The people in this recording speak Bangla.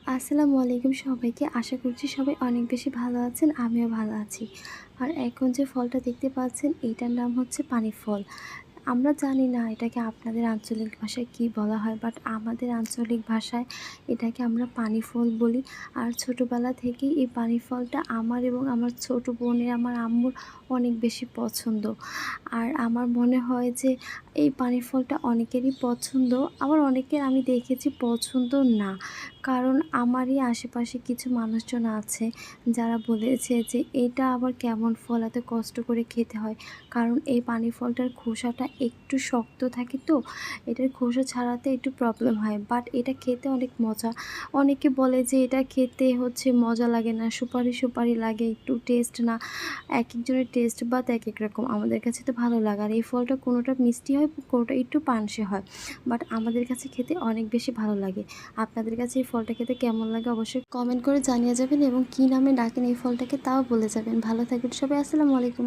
আসসালামু আলাইকুম সবাইকে। আশা করছি সবাই অনেক বেশি ভালো আছেন। আমিও ভালো আছি। আর এখন যে ফলটা দেখতে পাচ্ছেন এইটার নাম হচ্ছে পানি ফল। আমরা জানি না এটাকে আপনাদের আঞ্চলিক ভাষায় কী বলা হয়, বাট আমাদের আঞ্চলিক ভাষায় এটাকে আমরা পানি ফল বলি। আর ছোটোবেলা থেকেই এই পানি ফলটা আমার এবং আমার ছোটো বোনের, আমার আম্মুর অনেক বেশি পছন্দ। আর আমার মনে হয় যে এই পানি ফলটা অনেকেরই পছন্দ, আবার অনেকের আমি দেখেছি পছন্দ না। কারণ আমারই আশেপাশে কিছু মানুষজন আছে যারা বলেছে যে এটা আবার কেমন ফল, এত কষ্ট করে খেতে হয়। কারণ এই পানি ফলটার খোসাটা একটু শক্ত থাকে, তো এটার খোসা ছাড়াতে একটু প্রবলেম হয়, বাট এটা খেতে অনেক মজা। অনেকে বলে যে এটা খেতে হচ্ছে মজা লাগে না, সুপারি সুপারি লাগে, একটু টেস্ট না। এক একজনের টেস্ট বাদ এক এক রকম। আমাদের কাছে তো ভালো লাগে। আর এই ফলটা কোনোটা মিষ্টি হয়, কোনোটা একটু পানসে হয়, বাট আমাদের কাছে খেতে অনেক বেশি ভালো লাগে। আপনাদের কাছে এই ফলটা খেতে কেমন লাগে অবশ্যই কমেন্ট করে জানিয়ে যাবেন, এবং কী নামে ডাকেন এই ফলটাকে তাও বলে যাবেন। ভালো থাকবেন সবাই। আসসালামু আলাইকুম।